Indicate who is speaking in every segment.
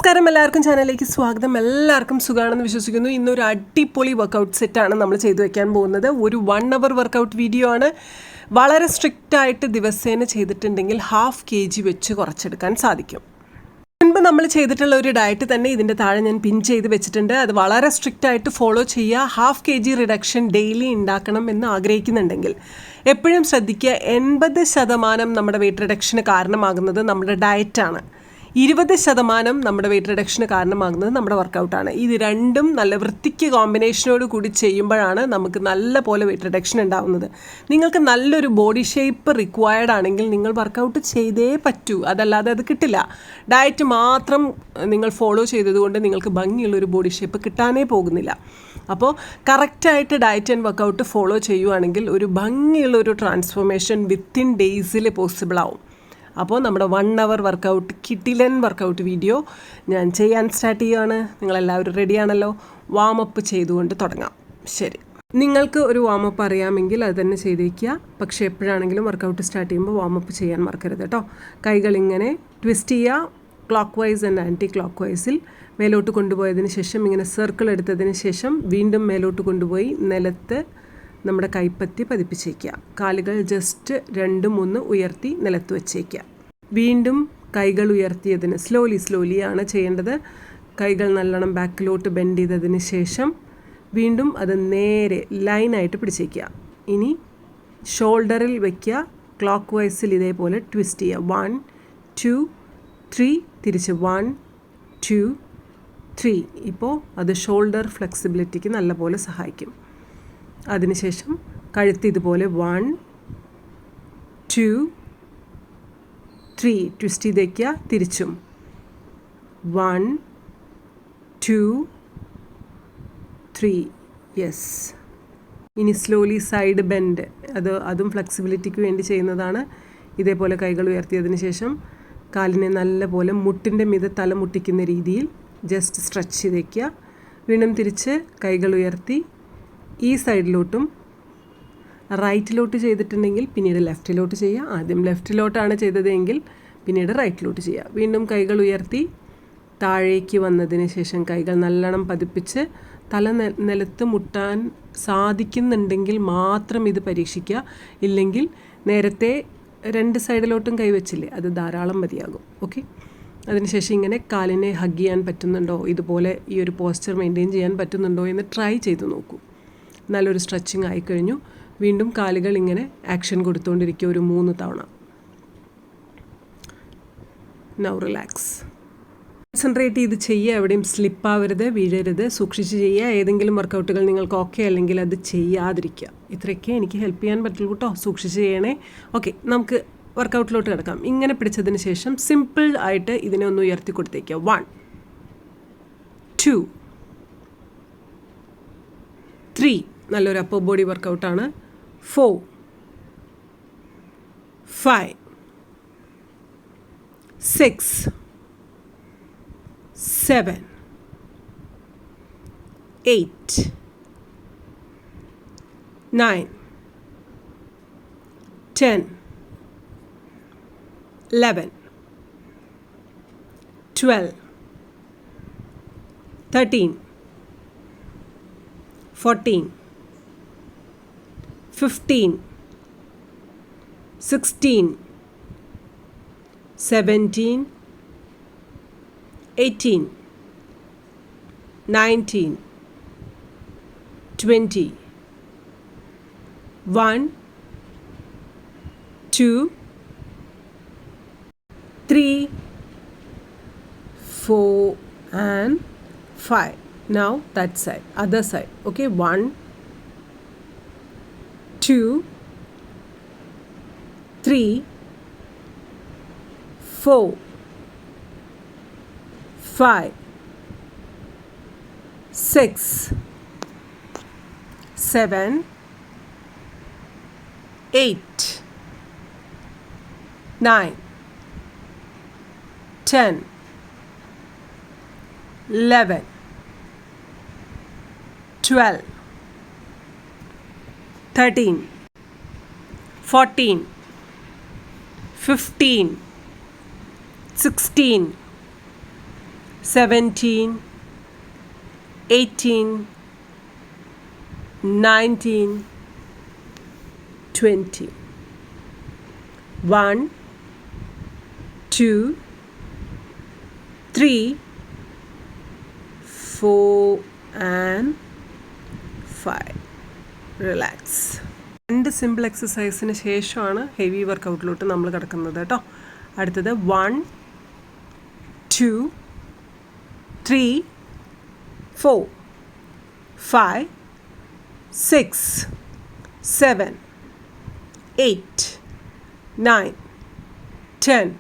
Speaker 1: നമസ്കാരം, എല്ലാവർക്കും ചാനലിലേക്ക് സ്വാഗതം. എല്ലാവർക്കും സുഖമാണെന്ന് വിശ്വസിക്കുന്നു. ഇന്നൊരു അടിപൊളി വർക്കൗട്ട് സെറ്റാണ് നമ്മൾ ചെയ്തു വയ്ക്കാൻ പോകുന്നത്. ഒരു 1 hour വർക്കൗട്ട് വീഡിയോ ആണ്. വളരെ സ്ട്രിക്റ്റായിട്ട് ദിവസേന ചെയ്തിട്ടുണ്ടെങ്കിൽ 1/2 kg വെച്ച് കുറച്ചെടുക്കാൻ സാധിക്കും. മുൻപ് നമ്മൾ ചെയ്തിട്ടുള്ള ഒരു ഡയറ്റ് തന്നെ ഇതിൻ്റെ താഴെ ഞാൻ പിൻ ചെയ്ത് വെച്ചിട്ടുണ്ട്. അത് വളരെ സ്ട്രിക്റ്റായിട്ട് ഫോളോ ചെയ്യുക. 1/2 kg റിഡക്ഷൻ ഡെയിലി ഉണ്ടാക്കണം എന്ന് ആഗ്രഹിക്കുന്നുണ്ടെങ്കിൽ എപ്പോഴും ശ്രദ്ധിക്കുക, 80% നമ്മുടെ വെയിറ്റ് റിഡക്ഷന് കാരണമാകുന്നത് നമ്മുടെ ഡയറ്റാണ്. 20% നമ്മുടെ വെയിറ്റ് റിഡക്ഷന് കാരണമാകുന്നത് നമ്മുടെ വർക്കൗട്ടാണ്. ഇത് രണ്ടും നല്ല വൃത്തിക്ക് കോമ്പിനേഷനോട് കൂടി ചെയ്യുമ്പോഴാണ് നമുക്ക് നല്ല പോലെ വെയിറ്റ് റിഡക്ഷൻ ഉണ്ടാകുന്നത്. നിങ്ങൾക്ക് നല്ലൊരു ബോഡി ഷേപ്പ് റിക്വയർഡ് ആണെങ്കിൽ നിങ്ങൾ വർക്കൗട്ട് ചെയ്തേ പറ്റൂ, അതല്ലാതെ അത് കിട്ടില്ല. ഡയറ്റ് മാത്രം നിങ്ങൾ ഫോളോ ചെയ്തതുകൊണ്ട് നിങ്ങൾക്ക് ഭംഗിയുള്ളൊരു ബോഡി ഷേപ്പ് കിട്ടാനേ പോകുന്നില്ല. അപ്പോൾ കറക്റ്റായിട്ട് ഡയറ്റ് ആൻഡ് വർക്കൗട്ട് ഫോളോ ചെയ്യുവാണെങ്കിൽ ഒരു ഭംഗിയുള്ളൊരു ട്രാൻസ്ഫോർമേഷൻ വിത്തിൻ ഡേയ്സിൽ പോസിബിൾ ആവും. അപ്പോൾ നമ്മുടെ 1 hour വർക്കൗട്ട് കിടിലൻ വർക്കൗട്ട് വീഡിയോ ഞാൻ ചെയ്യാൻ സ്റ്റാർട്ട് ചെയ്യുകയാണ്. നിങ്ങളെല്ലാവരും റെഡിയാണല്ലോ? വാമപ്പ് ചെയ്തുകൊണ്ട് തുടങ്ങാം. ശരി, നിങ്ങൾക്ക് ഒരു വാമപ്പ് അറിയാമെങ്കിൽ അത് തന്നെ ചെയ്തേക്കുക. പക്ഷേ എപ്പോഴാണെങ്കിലും വർക്കൗട്ട് സ്റ്റാർട്ട് ചെയ്യുമ്പോൾ വാമപ്പ് ചെയ്യാൻ മറക്കരുത് കേട്ടോ. കൈകൾ ഇങ്ങനെ ട്വിസ്റ്റ് ചെയ്യുക. Clockwise and anti clock വൈസിൽ മേലോട്ട് കൊണ്ടുപോയതിന് ശേഷം ഇങ്ങനെ സർക്കിൾ എടുത്തതിന് ശേഷം വീണ്ടും മേലോട്ട് കൊണ്ടുപോയി നിലത്ത് നമ്മുടെ കൈപ്പത്തി പതിപ്പിച്ചേക്കുക. കാലുകൾ ജസ്റ്റ് 2-3 ഉയർത്തി നിലത്ത് വെച്ചേക്കുക. വീണ്ടും കൈകൾ ഉയർത്തിയതിന് സ്ലോലിയാണ് ചെയ്യേണ്ടത്. കൈകൾ നല്ലോണം ബാക്കിലോട്ട് ബെൻഡ് ചെയ്തതിന് ശേഷം വീണ്ടും അത് നേരെ ലൈനായിട്ട് പിടിച്ചേക്കുക. ഇനി ഷോൾഡറിൽ വയ്ക്കുക. ക്ലോക്ക് വൈസിൽ ഇതേപോലെ ട്വിസ്റ്റ് ചെയ്യുക. 1 2 3 തിരിച്ച് 1 2 3. ഇപ്പോൾ അത് ഷോൾഡർ ഫ്ലെക്സിബിലിറ്റിക്ക് നല്ലപോലെ സഹായിക്കും. അതിനുശേഷം കഴുത്ത് ഇതുപോലെ 1 2 3 ട്വിസ്റ്റ് ചെയ്ത് വയ്ക്കുക. തിരിച്ചും 1 2 3. യെസ്. ഇനി സ്ലോലി സൈഡ് ബെൻഡ്, അതും ഫ്ലെക്സിബിലിറ്റിക്ക് വേണ്ടി ചെയ്യുന്നതാണ്. ഇതേപോലെ കൈകൾ ഉയർത്തിയതിന് ശേഷം കാലിനെ നല്ലപോലെ മുട്ടിൻ്റെ മീതെ തല മുട്ടിക്കുന്ന രീതിയിൽ ജസ്റ്റ് സ്ട്രെച്ച് ചെയ്ത് വയ്ക്കുക. വീണ്ടും തിരിച്ച് കൈകൾ ഉയർത്തി ഈ സൈഡിലോട്ടും റൈറ്റിലോട്ട് ചെയ്തിട്ടുണ്ടെങ്കിൽ പിന്നീട് ലെഫ്റ്റിലോട്ട് ചെയ്യുക. ആദ്യം ലെഫ്റ്റിലോട്ടാണ് ചെയ്തതെങ്കിൽ പിന്നീട് റൈറ്റിലോട്ട് ചെയ്യുക. വീണ്ടും കൈകൾ ഉയർത്തി താഴേക്ക് വന്നതിന് ശേഷം കൈകൾ നല്ലോണം പതിപ്പിച്ച് തല നിലത്ത് മുട്ടാൻ സാധിക്കുന്നുണ്ടെങ്കിൽ മാത്രം ഇത് പരീക്ഷിക്കുക. ഇല്ലെങ്കിൽ നേരത്തെ 2 സൈഡിലോട്ടും കൈവച്ചില്ലേ, അത് ധാരാളം മതിയാകും. ഓക്കെ. അതിനുശേഷം ഇങ്ങനെ കാലിനെ ഹഗ് ചെയ്യാൻ പറ്റുന്നുണ്ടോ, ഇതുപോലെ ഈ ഒരു പോസ്ചർ മെയിൻറ്റെയിൻ ചെയ്യാൻ പറ്റുന്നുണ്ടോ എന്ന് ട്രൈ ചെയ്ത് നോക്കൂ. നല്ലൊരു സ്ട്രെച്ചിങ് ആയിക്കഴിഞ്ഞു. വീണ്ടും കാലുകൾ ഇങ്ങനെ ആക്ഷൻ കൊടുത്തുകൊണ്ടിരിക്കുക ഒരു 3 തവണ. Now relax. കോൺസെൻട്രേറ്റ് ചെയ്ത് ചെയ്യുക. എവിടെയും സ്ലിപ്പാവരുത്, വീഴരുത്, സൂക്ഷിച്ച് ചെയ്യുക. ഏതെങ്കിലും വർക്കൗട്ടുകൾ നിങ്ങൾക്ക് ഓക്കെ അല്ലെങ്കിൽ അത് ചെയ്യാതിരിക്കുക. ഇത്രയൊക്കെ എനിക്ക് ഹെൽപ്പ് ചെയ്യാൻ പറ്റുള്ളൂ കേട്ടോ. സൂക്ഷിച്ച് ചെയ്യണേ. ഓക്കെ, നമുക്ക് വർക്കൗട്ടിലോട്ട് കിടക്കാം. ഇങ്ങനെ പിടിച്ചതിന് ശേഷം സിമ്പിൾ ആയിട്ട് ഇതിനെ ഒന്ന് ഉയർത്തി കൊടുത്തേക്കുക. 1 2 3. നല്ലൊരു upper body വർക്കൗട്ടാണ്. 4 5 6 7 8 9 10 11 12 13 14 15 16 17 18 19 20 1 2 3 4 and 5. Now that side, other side. Okay, 1 2 3 4 5 6 7 8 9 10 11 12 13 14 15 16 17, 18, 19, 20. 1, 2, 3, 4 and 5. Relax. 2 simple എക്സസൈസിന് ശേഷമാണ് ഹെവി വർക്കൗട്ടിലോട്ട് നമ്മൾ കിടക്കുന്നത് കേട്ടോ. അടുത്തത് 1, 2, 3, 4, 5, 6, 7, 8, 9, 10,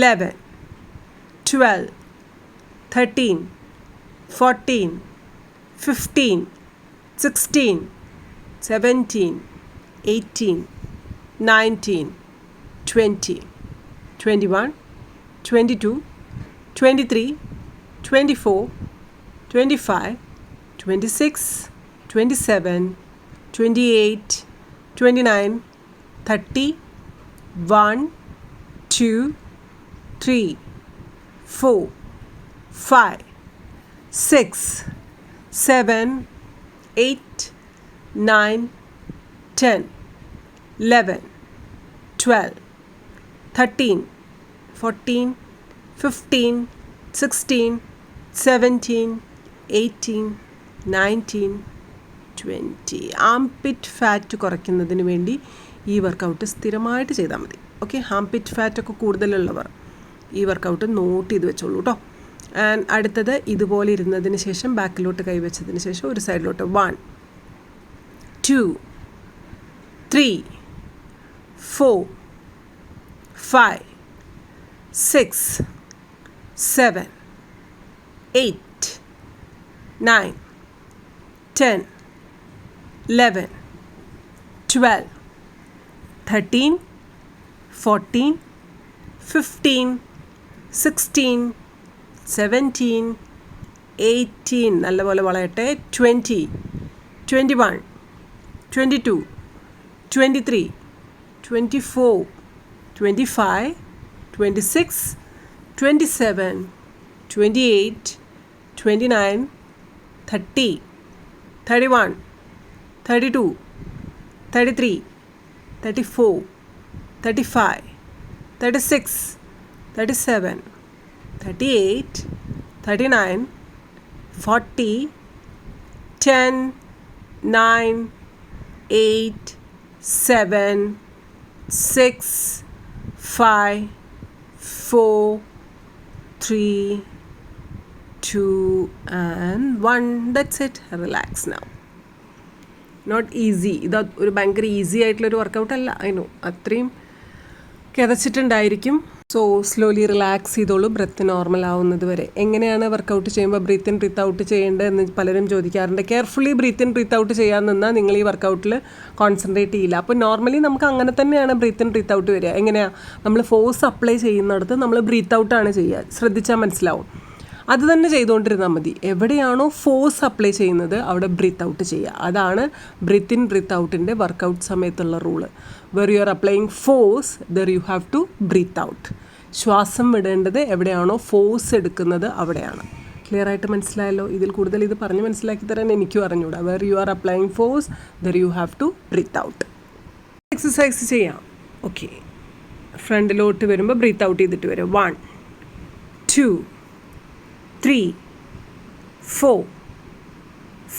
Speaker 1: 11, 12, 13, 14, 15, 16, 17, 18, 19, 20, 21, 22, 23, 24, 25, 26, 27, 28, 29, 30, 1, 2, 3, 4, 5, 6, 7, 8, 9, 10, 11, 12, 13, 14, 15, 16, 17, 18, 19, 20. ആംപിറ്റ് ഫാറ്റ് കുറയ്ക്കുന്നതിന് വേണ്ടി ഈ വർക്കൗട്ട് സ്ഥിരമായിട്ട് ചെയ്താൽ മതി. ഓക്കെ, ആംപിറ്റ് ഫാറ്റൊക്കെ കൂടുതലുള്ളവർ ഈ വർക്കൗട്ട് നോട്ട് ചെയ്ത് വെച്ചോളൂ കേട്ടോ. ആൻഡ് അടുത്തത് ഇതുപോലെ ഇരുന്നതിന് ശേഷം ബാക്കിലോട്ട് കൈവച്ചതിന് ശേഷം ഒരു സൈഡിലോട്ട് 1, 2, 3, 4, 5, 6, 7, 8, 9, 10, 11, 12, 13, 14, 15, 16, 17, 18, നല്ലപോലെ വളയട്ടെ, 20, 21, 22, 23, 24, 25, 26, 27, 28, 29, 30, 31, 32, 33, 34, 35, 36, 37, 38, 39, 40, 10, 9, 8, 7, 6, 5, 4, 3, 2 and 1. That's it. Relax now. Not easy. ഇത് ഒരു ഭയങ്കര ഈസി ആയിട്ടുള്ളൊരു വർക്കൗട്ട് അല്ല. ഐ നോ, അത്രയും കിതച്ചിട്ടുണ്ടായിരിക്കും. സോ സ്ലോലി റിലാക്സ് ചെയ്തോളൂ, ബ്രെത്ത് നോർമൽ ആവുന്നത് വരെ. എങ്ങനെയാണ് വർക്കൗട്ട് ചെയ്യുമ്പോൾ ബ്രീത്ത് ഇൻ ബ്രീത്ത് ഔട്ട് ചെയ്യേണ്ടതെന്ന് പലരും ചോദിക്കാറുണ്ട്. Carefully breathe in breathe out ചെയ്യാൻ നിന്നാൽ നിങ്ങൾ ഈ വർക്കൗട്ടിൽ കോൺസെൻട്രേറ്റ് ചെയ്യില്ല. അപ്പോൾ നോർമലി നമുക്ക് അങ്ങനെ തന്നെയാണ് ബ്രീത്ത് ഇൻ ബ്രീത്ത് ഔട്ട് വരിക. എങ്ങനെയാണ് നമ്മൾ ഫോഴ്സ് അപ്ലൈ ചെയ്യുന്നിടത്ത് നമ്മൾ ബ്രീത്ത് ഔട്ടാണ് ചെയ്യുക. ശ്രദ്ധിച്ചാൽ മനസ്സിലാവും. അത് തന്നെ ചെയ്തുകൊണ്ടിരുന്നാൽ മതി. എവിടെയാണോ ഫോഴ്സ് അപ്ലൈ ചെയ്യുന്നത് അവിടെ ബ്രീത്ത് ഔട്ട് ചെയ്യുക. അതാണ് ബ്രീത്ത് ഇൻ ബ്രീത്ത് ഔട്ടിൻ്റെ വർക്കൗട്ട് സമയത്തുള്ള rule. Where you are applying force there you have to breathe out. ശ്വാസം വിടേണ്ടത് എവിടെയാണോ ഫോഴ്സ് എടുക്കുന്നത് അവിടെയാണ്. ക്ലിയർ ആയിട്ട് മനസ്സിലായല്ലോ? ഇതിൽ കൂടുതൽ ഇത് പറഞ്ഞ് മനസ്സിലാക്കി തരാൻ എനിക്കും അറിഞ്ഞൂടാ. Where you are applying force there you have to breathe out. Exercise ചെയ്യാം. ഓക്കെ, ഫ്രണ്ടിലോട്ട് വരുമ്പോൾ ബ്രീത്ത് ഔട്ട് ചെയ്തിട്ട് വരും. 1, 2, 3, 4,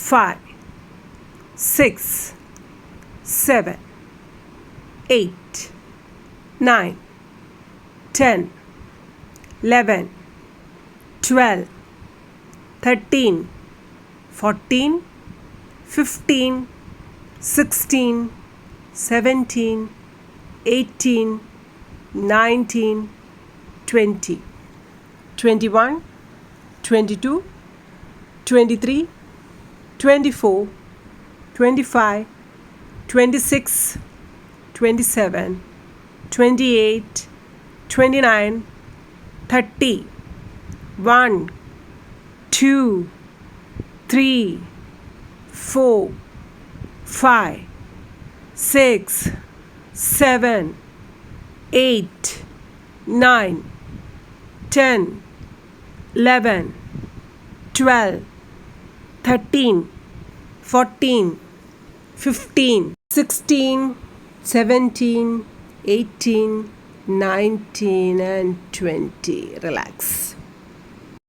Speaker 1: 5, 6, 7, 8, 9, 10, 11, 12, 13, 14, 15, 16, 17, 18, 19, 20, 21, 22, 23, 24, 25, 26, 27, 28, 29, 30, 1, 2, 3, 4, 5, 6, 7, 8, 9, 10, 11, 12, 13, 14, 15, 16, 17, 18, 19 and 20. റിലാക്സ്.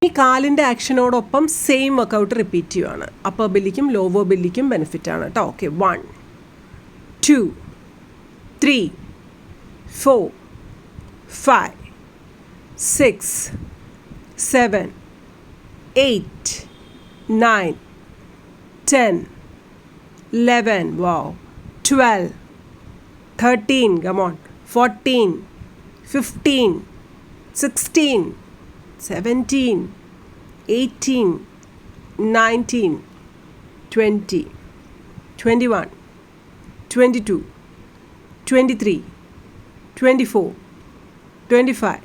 Speaker 1: ഈ കാലിൻ്റെ ആക്ഷനോടൊപ്പം സെയിം വർക്കൗട്ട് റിപ്പീറ്റ് ചെയ്യുവാണ്. അപ്പർ ബെല്ലിക്കും ലോവർ ബെല്ലിക്കും ബെനിഫിറ്റ് ആണ് കേട്ടോ. Okay, 1, 2, 3, 4, 5, 6, 7, 8, 9, 10, 11, wow, 12, 13, come on, 14, 15, 16, 17, 18, 19, 20, 21, 22, 23, 24, 25,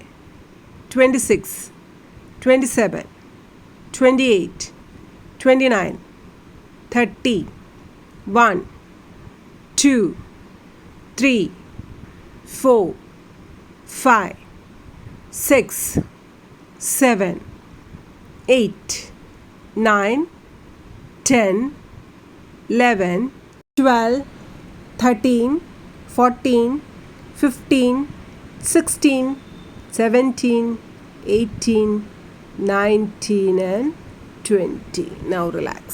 Speaker 1: 26, 27, 28, 29, 30, 1, 2, 3, 4, 5, 6, 7, 8, 9, 10, 11, 12, 13, 14, 15, 16, 17, 18, 19 and 20. Now relax.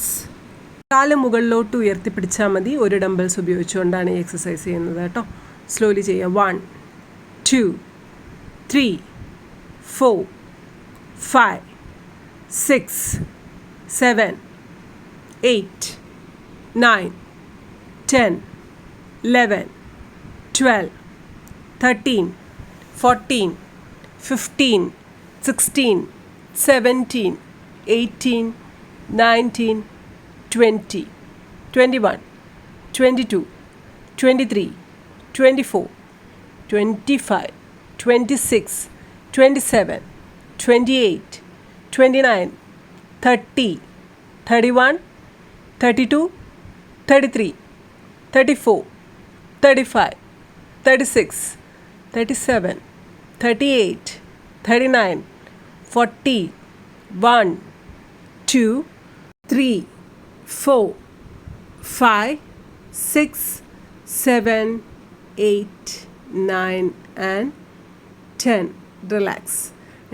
Speaker 1: കാല് മുകളിലോട്ട് ഉയർത്തിപ്പിടിച്ചാൽ മതി. ഒരു ഡംബിൾസ് ഉപയോഗിച്ചുകൊണ്ടാണ് ഈ എക്സസൈസ് ചെയ്യുന്നത് കേട്ടോ. സ്ലോലി ചെയ്യുക. 1, 2, 3, 4, 5, 6, 7, 8, 9, 10, 11, 12, 13, 14, 15, 16, 17, 18, 19, 20, 21, 22, 23, 24, 25, 26, 27, 28, 29, 30, 31, 32, 33, 34, 35, 36, 37, 38, 39, 40, 1, 2, 3, 4, 5, 6, 7, 8, 9 and 10. റിലാക്സ്.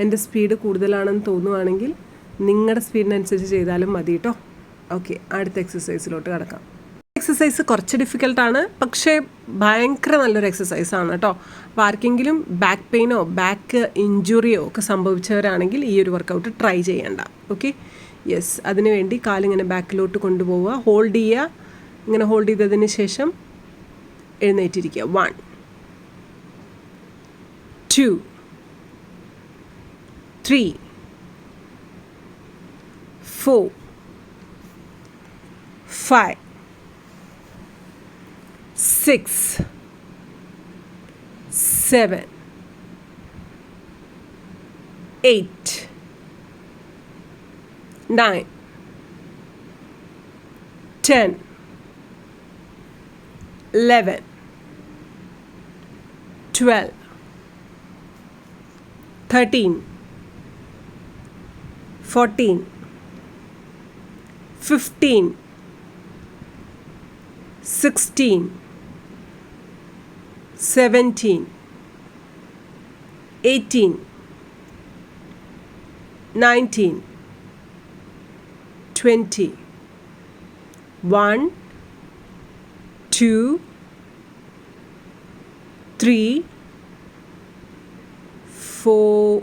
Speaker 1: എൻ്റെ സ്പീഡ് കൂടുതലാണെന്ന് തോന്നുവാണെങ്കിൽ നിങ്ങളുടെ സ്പീഡിനനുസരിച്ച് ചെയ്താലും മതി കേട്ടോ. ഓക്കെ, അടുത്ത എക്സസൈസിലോട്ട് കിടക്കാം. എക്സസൈസ് കുറച്ച് ഡിഫിക്കൽട്ടാണ്, പക്ഷേ ഭയങ്കര നല്ലൊരു എക്സസൈസാണ് കേട്ടോ. അപ്പോൾ ആർക്കെങ്കിലും ബാക്ക് പെയിനോ ബാക്ക് ഇഞ്ചുറിയോ ഒക്കെ സംഭവിച്ചവരാണെങ്കിൽ ഈ ഒരു വർക്കൗട്ട് ട്രൈ ചെയ്യേണ്ട. Okay, yes. അതിനുവേണ്ടി കാലിങ്ങനെ ബാക്കിലോട്ട് കൊണ്ടുപോവുക, ഹോൾഡ് ചെയ്യുക. ഇങ്ങനെ ഹോൾഡ് ചെയ്തതിന് ശേഷം എഴുന്നേറ്റിരിക്കുക. 1, 2, 3, 4, 5, 6, 7, 8, 9, 10, 11, 12, 13, 14, 15, 16, 17, 18, 19, 20, 1, 2, 3, 4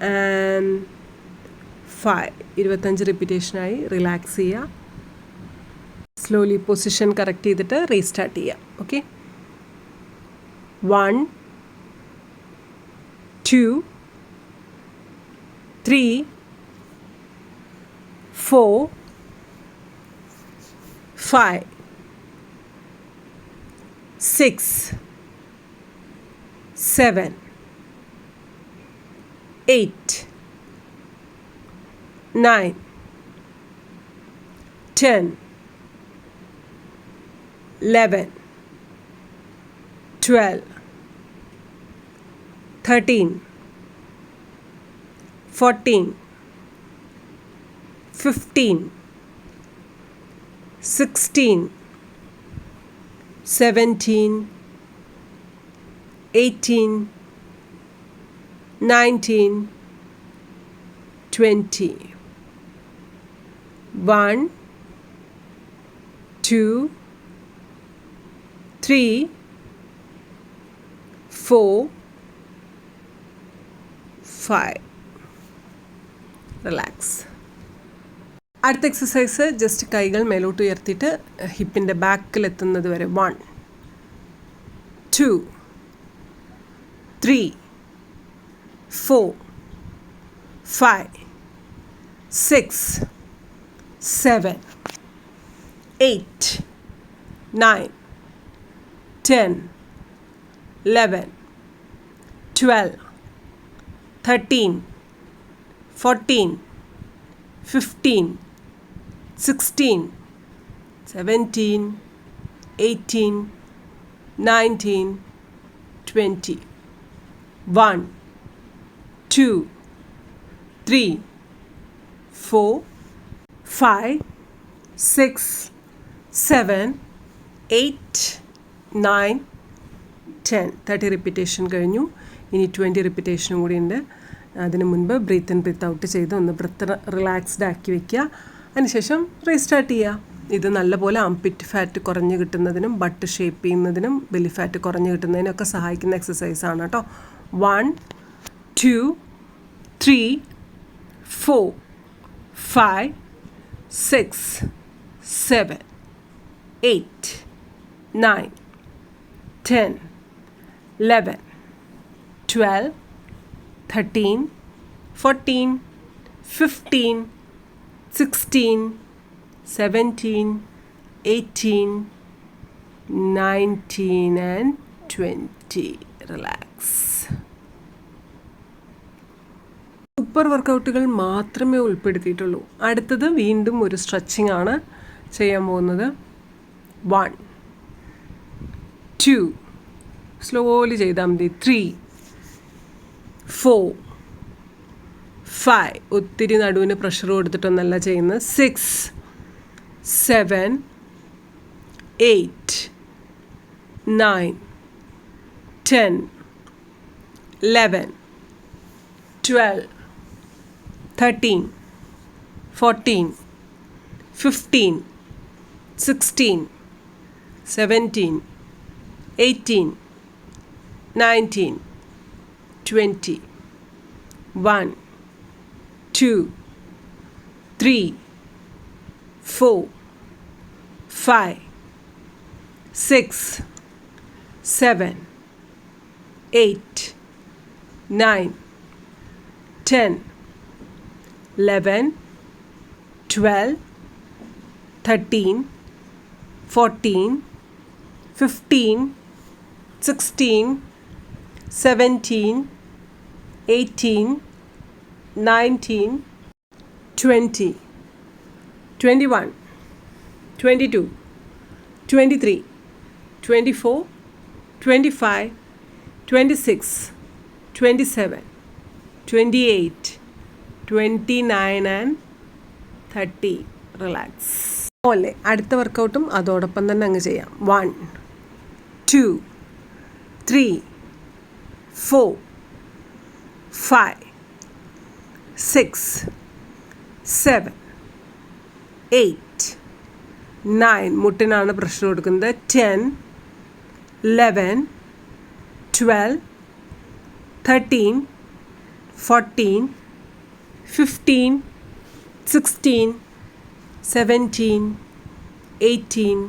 Speaker 1: and 5. 25 റിപ്പീറ്റേഷനായി. റിലാക്സ് ചെയ്യുക. സ്ലോലി പൊസിഷൻ കറക്റ്റ് ചെയ്തിട്ട് റീസ്റ്റാർട്ട് ചെയ്യുക. ഓക്കെ, 1, 2, 3, 4, 5, 6, 7, 8, 9, 10, 11, 12, 13, 14, 15, 16, 17, 18, 19, 20. 1, 2, 3, 4, 5. റിലാക്സ്. അടുത്ത എക്സസൈസ് ജസ്റ്റ് കൈകൾ മേലോട്ട് ഉയർത്തിയിട്ട് ഹിപ്പിൻ്റെ ബാക്കിലെത്തുന്നത് വരെ 1, 2, 3, 4, 5, 6, 7, 8, 9, 10, 11, 12, 13, 14, 15, 16, 17, 18, 19, 20. 1, 2, 3, 4, 5, 6, 7, 8, 9, 10. 30 റിപ്പീറ്റേഷൻ കഴിഞ്ഞു. ഇനി 20 റിപ്പീറ്റേഷനും കൂടി ഉണ്ട്. അതിന് മുൻപ് ബ്രീത്ത് ഇൻ ബ്രീത്ത് ഔട്ട് ചെയ്ത് ഒന്ന് ബ്രീത്ത് റിലാക്സ്ഡ് ആക്കി വയ്ക്കുക. അതിനുശേഷം റീസ്റ്റാർട്ട് ചെയ്യുക. ഇത് നല്ലപോലെ ആംപിറ്റ് ഫാറ്റ് കുറഞ്ഞ് കിട്ടുന്നതിനും ബട്ട് ഷേപ്പ് ചെയ്യുന്നതിനും ബെല്ലി ഫാറ്റ് കുറഞ്ഞ് കിട്ടുന്നതിനൊക്കെ സഹായിക്കുന്ന എക്സസൈസാണ് കേട്ടോ. 1, 2, 3, 4, 5, 6, 7, 8, 9, 10, 11, 12, 13, 14, 15, 16, 17, 18, 19 and 20. Relax. സൂപ്പർ വർക്കൗട്ടുകൾ മാത്രമേ ഉൾപ്പെടുത്തിയിട്ടുള്ളൂ. അടുത്തത് വീണ്ടും ഒരു സ്ട്രെച്ചിങ് ആണ് ചെയ്യാൻ പോകുന്നത്. 1, 2, സ്ലോലി ചെയ്താൽ മതി. 3, 4, 5, ഒത്തിരി നടുവിന് പ്രഷർ കൊടുത്തിട്ടൊന്നല്ല ചെയ്യുന്നത്. 6, 7, 8, 9, 10, 11, 12, 13, 14, 15, 16, 17, 18, 19, 20. 1, 2, 3, 4, 5, 6, 7, 8, 9, 10, 11, 12, 13, 14, 15, 16, 17, 18, 19, 20, 21, 22, 23, 24, 25, 26, 27, 28, 29 and 30. റിലാക്സ്. പോലെ അടുത്ത വർക്കൗട്ടും അതോടൊപ്പം തന്നെ അങ്ങ് ചെയ്യാം. 1, 2, 3, 4, 5, 6, 7, 8, 9. മുട്ടിനാണ് പ്രഷർ കൊടുക്കുന്നത്. 10, 11, 12, 13, 14, 15, 16, 17, 18,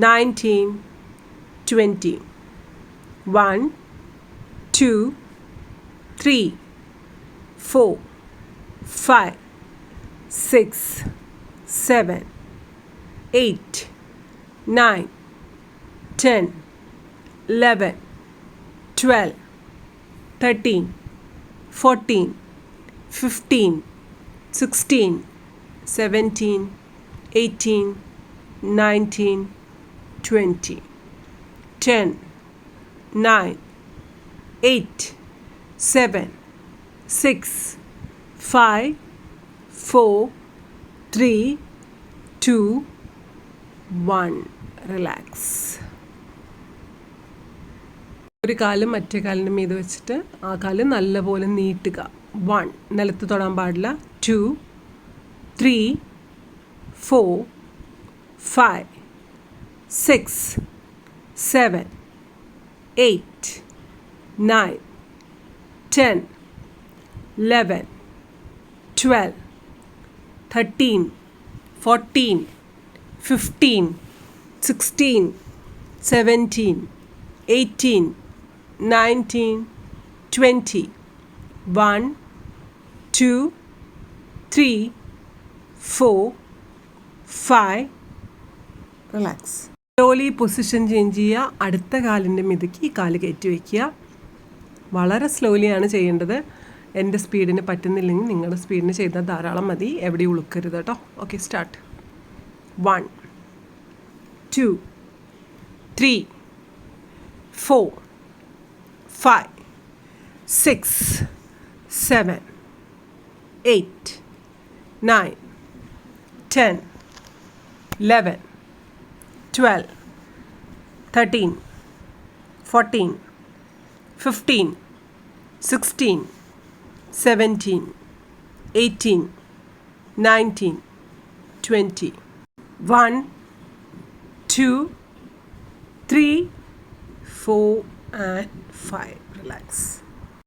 Speaker 1: 19, 20. 1, 2, 3, 4, 5, 6, 7, 8, 9, 10, 11, 12, 13, 14, 15, 16, 17, 18, 19, 20. 10, 9, 8, 7, 6, 5, 4, 3, 2, 1. റിലാക്സ്. ഒരു കാലും മറ്റേ കാലിൻ്റെ മീത് വെച്ചിട്ട് ആ കാല് നല്ലപോലെ നീട്ടുക. 1, നിലത്ത് തൊടാൻ പാടില്ല. 2, 3, 4, 5, 6, 7, 8, 9, 10, 11, 12, 13, 14, 15, 16, 17, 18, 19, 20. 1, 2, 3, 4, 5. റിലാക്സ്. സ്ലോലി പൊസിഷൻ ചേഞ്ച് ചെയ്യുക. അടുത്ത കാലിൻ്റെ മിതയ്ക്ക് ഈ കാല് കയറ്റി വയ്ക്കുക. വളരെ സ്ലോലിയാണ് ചെയ്യേണ്ടത്. എൻ്റെ സ്പീഡിന് പറ്റുന്നില്ലെങ്കിൽ നിങ്ങളുടെ സ്പീഡിന് ചെയ്താൽ ധാരാളം മതി. എവിടെയും ഉളുക്കരുത് കേട്ടോ. Okay, start. 1, 2, 3, 4, 5, 6, 7, 8, 9, 10, 11, 12, 13, 14, 15, 16, 17, 18, 19, 20. 1, 2, 3, 4 and 5. റിലാക്സ്.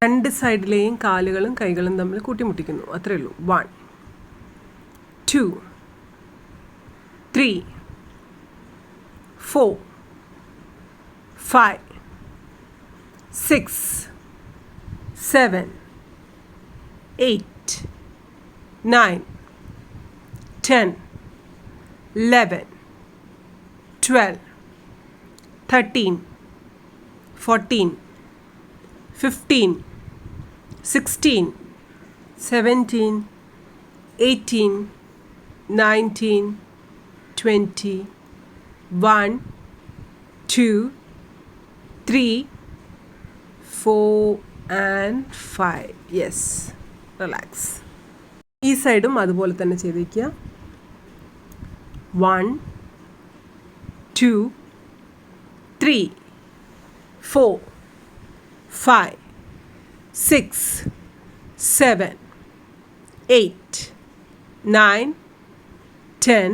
Speaker 1: രണ്ട് സൈഡിലെയും കാലുകളും കൈകളും തമ്മിൽ കൂട്ടിമുട്ടിക്കുന്നു. അത്രയേ ഉള്ളൂ. 1, 2, 3, 4, 5, 6, 7, 8, 9, 10, 11, 12, 13, 14, 15, 16, 17, 18, 19, 20. 1, 2, 3, 4 and 5. Yes, relax. ഈ സൈഡും അതുപോലെ തന്നെ ചെയ്തിരിക്കുക. 1, 2, 3, 4, 5, 6, 7, 8, 9, 10,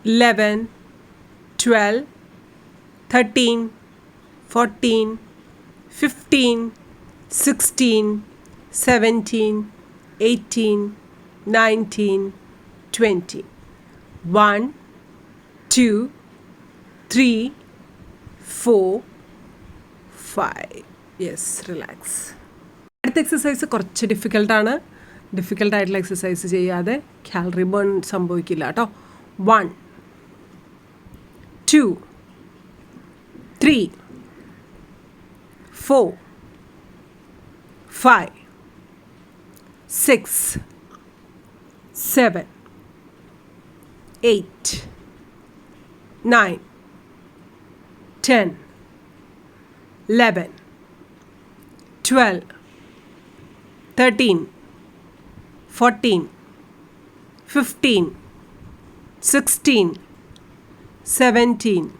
Speaker 1: 11, 12, 13, 14, 15, 16, 17, 18, 19, 20. 1, 2, 3, 4, 5. Yes, relax. അടുത്ത എക്സസൈസ് കുറച്ച് ഡിഫിക്കൽട്ടാണ്. ഡിഫിക്കൽട്ടായിട്ടുള്ള എക്സസൈസ് ചെയ്യാതെ കാലറി ബേൺ സംഭവിക്കില്ല കേട്ടോ. 1, 2, 3, 4, 5, 6, 7, 8, 9, 10, 11, 12, 13, 14, 15, 16, 17,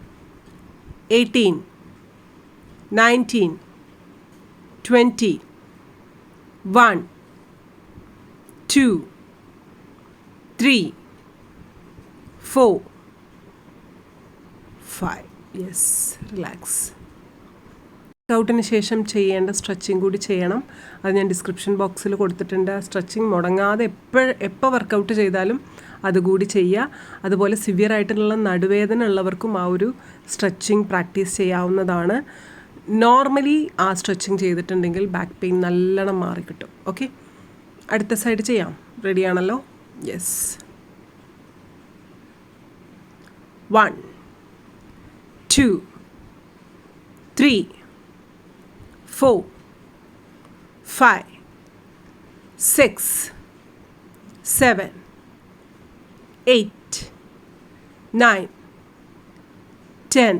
Speaker 1: 18, 19, 20. 1, 2, 3, 4, 5. Yes, relax. വർക്കൗട്ടിന് ശേഷം ചെയ്യേണ്ട സ്ട്രെച്ചിങ് കൂടി ചെയ്യണം. അത് ഞാൻ ഡിസ്ക്രിപ്ഷൻ ബോക്സിൽ കൊടുത്തിട്ടുണ്ട്. സ്ട്രെച്ചിങ് മുടങ്ങാതെ എപ്പോൾ വർക്കൗട്ട് ചെയ്താലും അതുകൂടി ചെയ്യുക. അതുപോലെ സിവിയർ ആയിട്ടുള്ള നടുവേദന ഉള്ളവർക്കും ആ ഒരു സ്ട്രെച്ചിങ് പ്രാക്ടീസ് ചെയ്യാവുന്നതാണ്. നോർമലി ആ സ്ട്രെച്ചിങ് ചെയ്തിട്ടുണ്ടെങ്കിൽ ബാക്ക് പെയിൻ നല്ലോണം മാറിക്കിട്ടും. ഓക്കെ, അടുത്ത സൈഡ് ചെയ്യാം. റെഡിയാണല്ലോ? യെസ്. 1, 2, 3, 4, 5, 6, 7, 8, 9, 10,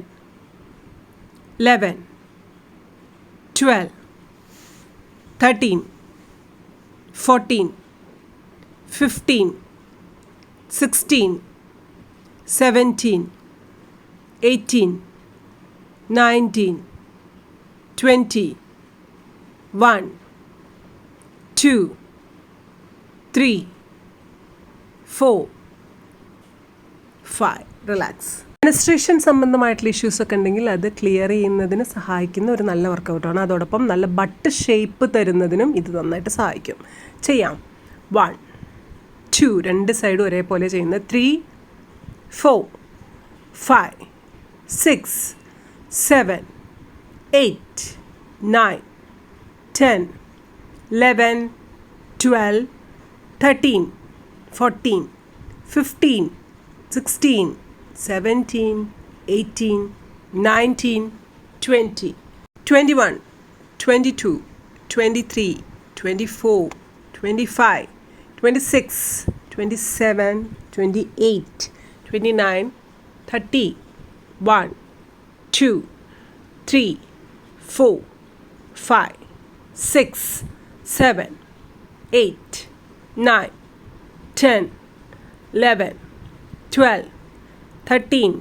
Speaker 1: 11, 12, 13, 14, 15, 16, 17, 18, 19, 20, 1, 2, 3, 4, 5. റിലാക്സ്. മെൻസ്ട്രേഷൻ സംബന്ധമായിട്ടുള്ള ഇഷ്യൂസൊക്കെ ഉണ്ടെങ്കിൽ അത് ക്ലിയർ ചെയ്യുന്നതിന് സഹായിക്കുന്ന ഒരു നല്ല വർക്കൗട്ടാണ്. അതോടൊപ്പം നല്ല ബട്ട് ഷേപ്പ് തരുന്നതിനും ഇത് നന്നായിട്ട് സഹായിക്കും. ചെയ്യാം. 1, 2, രണ്ട് സൈഡും ഒരേപോലെ ചെയ്യുന്നത്. 3, 4, 5, 6, 7, 8, 9, 10, 11, 12, 13, 14, 15, 16, 17, 18, 19, 20, 21, 22, 23, 24, 25, 26, 27, 28, 29, 30, 1, 2, 3, 4, 5, 6, 7, 8, 9, 10, 11, 12, 13,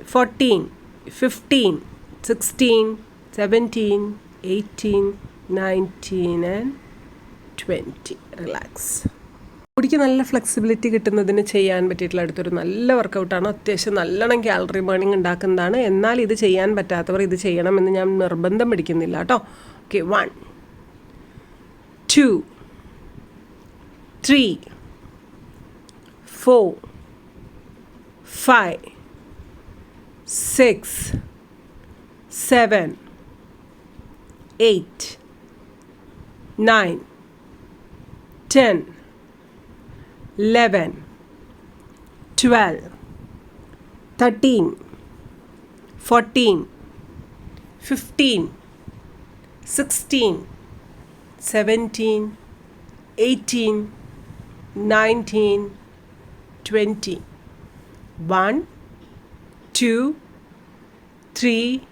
Speaker 1: 14, 15, 16, 17, 18, 19 and 20. റിലാക്സ്. ബോഡിക്ക് നല്ല ഫ്ലെക്സിബിലിറ്റി കിട്ടുന്നതിന് ചെയ്യാൻ പറ്റിയിട്ടുള്ള അടുത്തൊരു നല്ല വർക്കൗട്ടാണ്. അത്യാവശ്യം നല്ലോണം കാലറി ബേണിംഗ് ഉണ്ടാക്കുന്നതാണ്. എന്നാൽ ഇത് ചെയ്യാൻ പറ്റാത്തവർ ഇത് ചെയ്യണമെന്ന് ഞാൻ നിർബന്ധം പിടിക്കുന്നില്ല കേട്ടോ. ഓക്കെ, 1, 2, 3, 4, 5, 6, 7, 8, 9, 10, 11, 12, 13, 14, 15, 16, 17, 18, 19, 20. 1, 2, 3,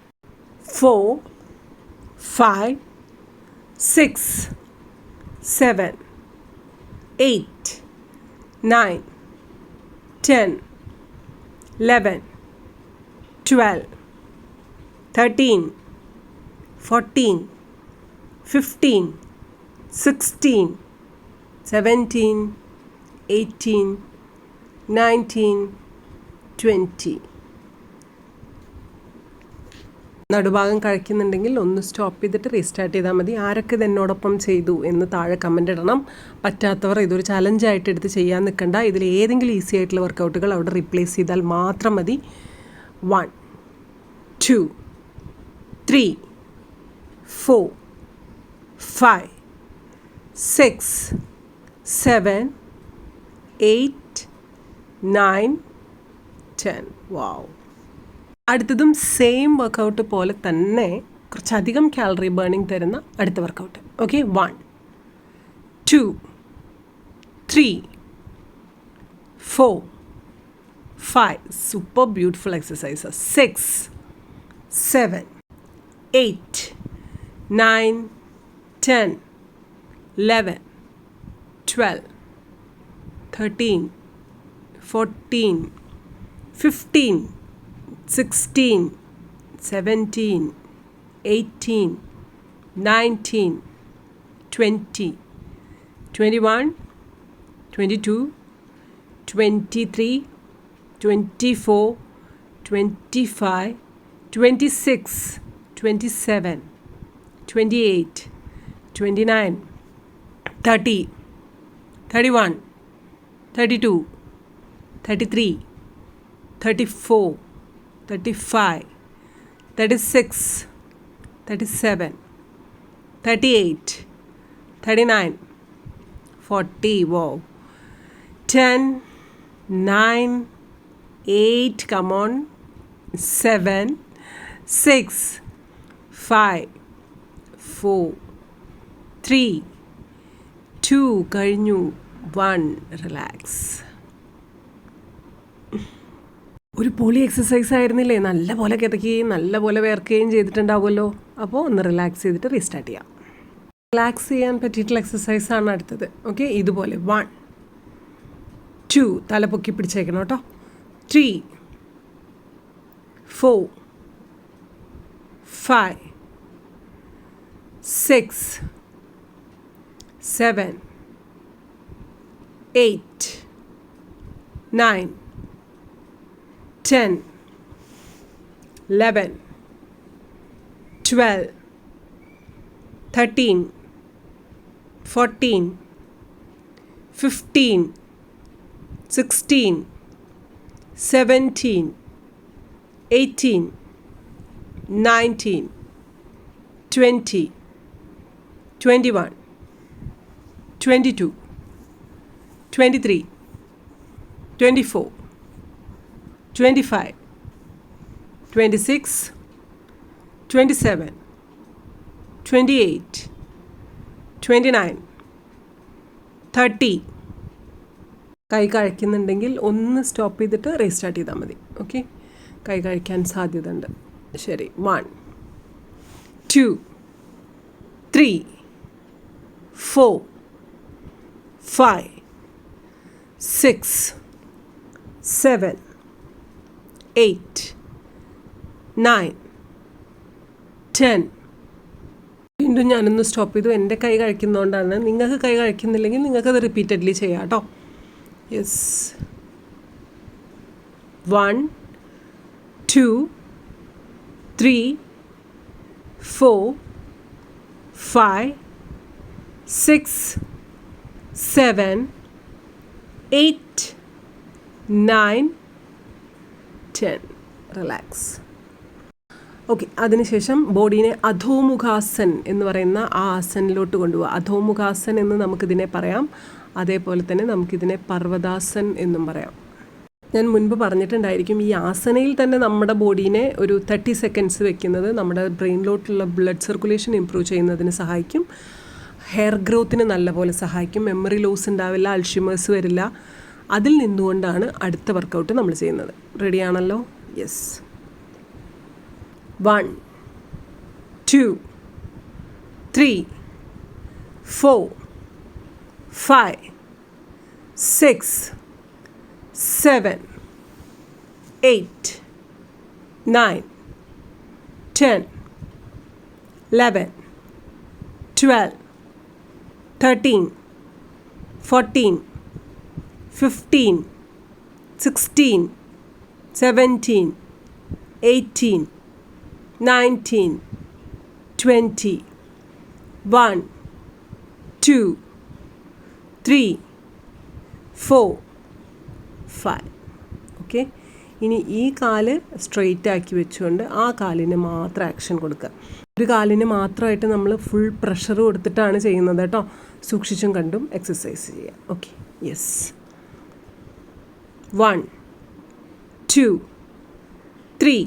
Speaker 1: 4, 5, 6, 7, 8, 9, 10, 11, 12, 13, 14, 15, 16, 17, 18, 19, 20. നടുഭാഗം കഴിക്കുന്നുണ്ടെങ്കിൽ ഒന്ന് സ്റ്റോപ്പ് ചെയ്തിട്ട് റീസ്റ്റാർട്ട് ചെയ്താൽ മതി. ആരൊക്കെ ഇത് എന്നോടൊപ്പം ചെയ്തു എന്ന് താഴെ കമൻ്റ് ഇടണം. പറ്റാത്തവർ ഇതൊരു ചലഞ്ചായിട്ട് എടുത്ത് ചെയ്യാൻ നിൽക്കണ്ട. ഇതിൽ ഏതെങ്കിലും ഈസി ആയിട്ടുള്ള വർക്കൗട്ടുകൾ അവിടെ റീപ്ലേസ് ചെയ്താൽ മാത്രം മതി. 1, 2, 3, 4, 5, 6, 7, 8, 9, 10. വാവ്. അടുത്തതും സെയിം വർക്കൗട്ട് പോലെ തന്നെ കുറച്ചധികം കാലറി ബേണിംഗ് തരുന്ന അടുത്ത workout. Okay, 1, 2, 3, 4, 5. Super beautiful exercises. 6, 7, 8, 9, 10, 11, 12, 13, 14, 15, 16, 17, 18, 19, 20, 21, 22, 23, 24, 25, 26, 27, 28, 29, 30, 31, 32, 33, 34, 35, 36, 37, 38, 39, 40. Wow. 10, 9, 8, come on, 7, 6, 5, 4, 3, 2, കഴിഞ്ഞു. 1, റിലാക്സ്. ഒരു പൊളി എക്സസൈസ് ആയിരുന്നില്ലേ? നല്ല പോലെ കിതക്കുകയും നല്ല പോലെ വേർക്കുകയും ചെയ്തിട്ടുണ്ടാവുമല്ലോ. അപ്പോൾ ഒന്ന് റിലാക്സ് ചെയ്തിട്ട് റീസ്റ്റാർട്ട് ചെയ്യാം. റിലാക്സ് ചെയ്യാൻ പറ്റിയിട്ടുള്ള എക്സസൈസാണ് അടുത്തത്. ഓക്കെ, ഇതുപോലെ 1, 2 തല പൊക്കി പിടിച്ചേക്കണം കേട്ടോ. 3 4 5 6 7 8 9 10 11 12 13 14 15 16 17 18 19 20 21 22 23 24 25 26 27 28 29 30. കൈ കഴിക്കുന്നുണ്ടെങ്കിൽ ഒന്ന് സ്റ്റോപ്പ് ചെയ്തിട്ട് റീസ്റ്റാർട്ട് ചെയ്താൽ മതി. ഓക്കെ, കൈ കഴിക്കാൻ സാധ്യത ഉണ്ട്. ശരി. 1 2 3 4 5 6 7 8 9 10. വീണ്ടും ഞാനൊന്ന് സ്റ്റോപ്പ് ചെയ്തു. എൻ്റെ കൈ കഴിക്കുന്നതുകൊണ്ടാണ്. നിങ്ങൾക്ക് കൈ കഴിക്കുന്നില്ലെങ്കിൽ നിങ്ങൾക്കത് റിപ്പീറ്റഡ്ലി ചെയ്യാം കേട്ടോ. യെസ്. 1 2 3 4 5 6 7 8 9 10. റിലാക്സ്. ഓക്കെ, അതിനുശേഷം ബോഡീനെ അധോമുഖാസൻ എന്ന് പറയുന്ന ആ ആസനിലോട്ട് കൊണ്ടുപോകുക. അധോമുഖാസൻ എന്ന് നമുക്കിതിനെ പറയാം. അതേപോലെ തന്നെ നമുക്കിതിനെ പർവ്വതാസൻ എന്നും പറയാം. ഞാൻ മുൻപ് പറഞ്ഞിട്ടുണ്ടായിരിക്കും, ഈ ആസനയിൽ തന്നെ നമ്മുടെ ബോഡീനെ ഒരു 30 സെക്കൻഡ്സ് വെക്കുന്നത് നമ്മുടെ ബ്രെയിനിലോട്ടുള്ള ബ്ലഡ് സർക്കുലേഷൻ ഇമ്പ്രൂവ് ചെയ്യുന്നതിന് സഹായിക്കും. ഹെയർ ഗ്രോത്തിന് നല്ലപോലെ സഹായിക്കും. മെമ്മറി ലോസ് ഉണ്ടാവില്ല, അൾഷിമേഴ്സ് വരില്ല. അതിൽ നിന്നുകൊണ്ടാണ് അടുത്ത വർക്കൗട്ട് നമ്മൾ ചെയ്യുന്നത്. റെഡിയാണല്ലോ? യെസ്. 1 2 3 4 5 6 7 8 9 10 11 12 13 14 15 16 17 18 19 20 1 2 3 4 5. ഓക്കെ, ഇനി ഈ കാല് സ്ട്രെയിറ്റ് ആക്കി വെച്ചുകൊണ്ട് ആ കാലിന് മാത്രം ആക്ഷൻ കൊടുക്കുക. ഒരു കാലിന് മാത്രമായിട്ട് നമ്മൾ ഫുൾ പ്രഷർ കൊടുത്തിട്ടാണ് ചെയ്യുന്നത് കേട്ടോ. സൂക്ഷിച്ചും കണ്ടും എക്സസൈസ് ചെയ്യുക. Okay, yes. 1 2 3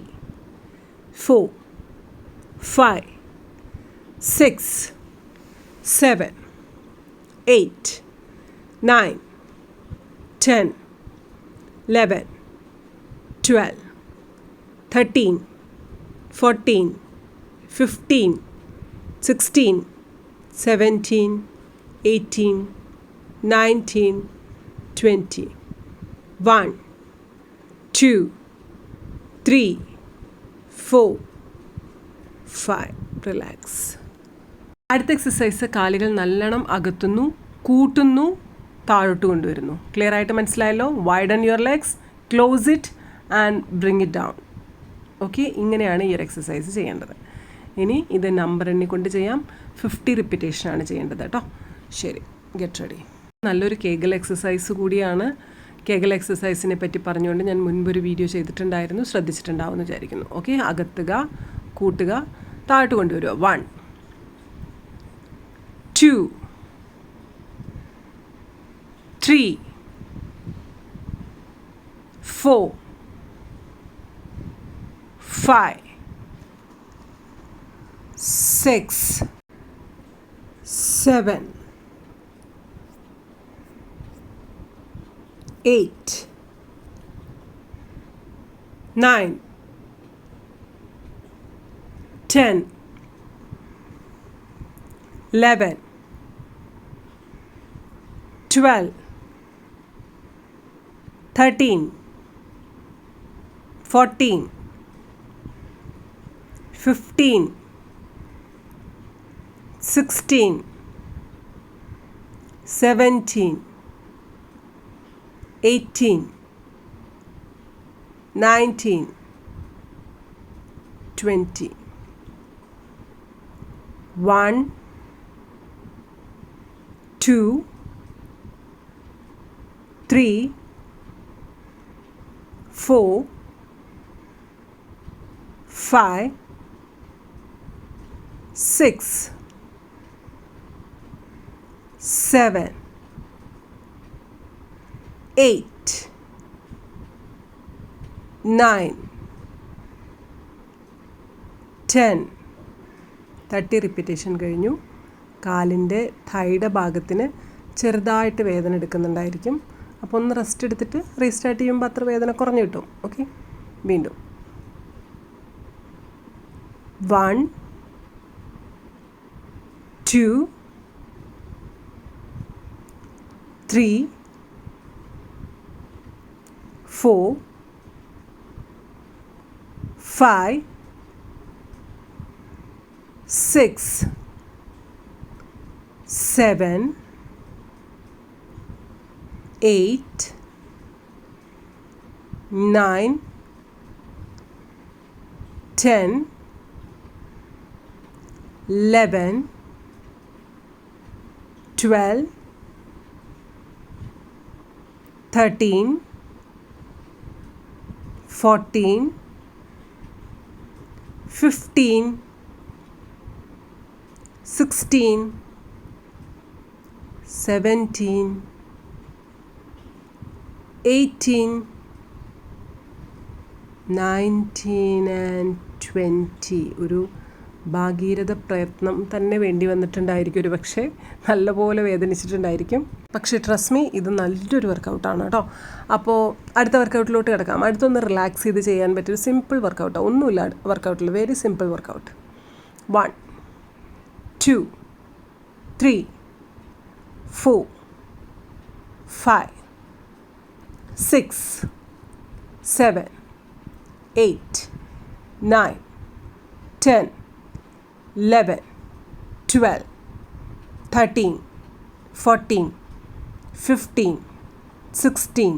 Speaker 1: 4 5 6 7 8 9 10 11 12 13 14 15 16 17 18 19 20 1 2 3 4 5. റിലാക്സ്. അടുത്ത എക്സസൈസ് കാലുകൾ നല്ലോണം അകത്തുന്നു, കൂട്ടുന്നു, താഴോട്ട് കൊണ്ടുവരുന്നു. ക്ലിയർ ആയിട്ട് മനസ്സിലായല്ലോ? Widen your legs, close it and bring it down. Okay, ഇങ്ങനെയാണ് ഈ ഒരു എക്സസൈസ് ചെയ്യേണ്ടത്. ഇനി ഇത് നമ്പർ എണ്ണിക്കൊണ്ട് ചെയ്യാം. 50 റിപ്പീറ്റേഷനാണ് ചെയ്യേണ്ടത് കേട്ടോ. ശരി, ഗെറ്റ് റെഡി. നല്ലൊരു കേഗൽ എക്സസൈസ് കൂടിയാണ്. കേഗൽ എക്സസൈസിനെ പറ്റി പറഞ്ഞുകൊണ്ട് ഞാൻ മുൻപൊരു വീഡിയോ ചെയ്തിട്ടുണ്ടായിരുന്നു, ശ്രദ്ധിച്ചിട്ടുണ്ടാവുമെന്ന് വിചാരിക്കുന്നു. ഓക്കെ, അകത്തുക, കൂട്ടുക, താഴോട്ട് കൊണ്ടുവരിക. 1 2 3 4 5 6 7 8 9 10 11 12 13, 14, 15, 16, 17, 18, 19, 20. 1, 2, 3, 4, 5, 6, 7, 8, 9, 10. 30 റിപ്പീറ്റേഷൻ കഴിഞ്ഞു. കാലിൻ്റെ thigh ഭാഗത്തിന് ചെറുതായിട്ട് വേദന എടുക്കുന്നുണ്ടായിരിക്കും. അപ്പോൾ ഒന്ന് റെസ്റ്റ് എടുത്തിട്ട് റീസ്റ്റാർട്ട് ചെയ്യുമ്പോൾ അത്ര വേദന കുറഞ്ഞു കിട്ടും. ഓക്കെ, വീണ്ടും 1, 2, 3, 4, 5, 6, 7, 8, 9, 10, 11, 12, 13, 14, 15, 16, 17, 18, 19 and 20. ഒരു ഭാഗീരഥ പ്രയത്നം തന്നെ വേണ്ടി വന്നിട്ടുണ്ടായിരിക്കും. ഒരു പക്ഷേ നല്ലപോലെ വേദനിച്ചിട്ടുണ്ടായിരിക്കും. പക്ഷേ ട്രസ്റ്റ് മീ, ഇത് നല്ലൊരു വർക്കൗട്ടാണ് കേട്ടോ. അപ്പോൾ അടുത്ത വർക്കൗട്ടിലോട്ട് കിടക്കാം. അടുത്തൊന്ന് റിലാക്സ് ചെയ്ത് ചെയ്യാൻ പറ്റിയൊരു സിമ്പിൾ വർക്കൗട്ടാണ്. ഒന്നുമില്ല വർക്കൗട്ടിൽ, വെരി സിമ്പിൾ വർക്കൗട്ട്. 1, 2, 3, 4, 5, 6, 7, 8, 9, 10, 11, 12, 13, 14, 15, 16,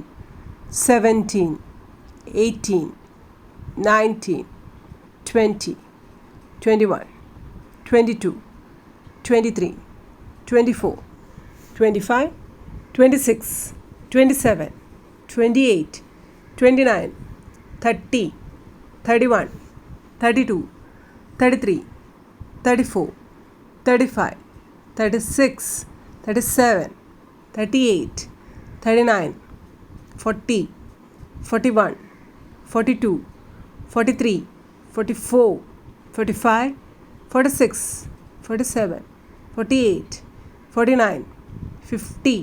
Speaker 1: 17, 18, 19, 20, 21, 22, 23, 24, 25, 26, 27, 28, 29, 30, 31, 32, 33, 34, 35, 36, 37, 38, 39, 40, 41, 42, 43, 44, 45, 46, 47, 48, 49, 50.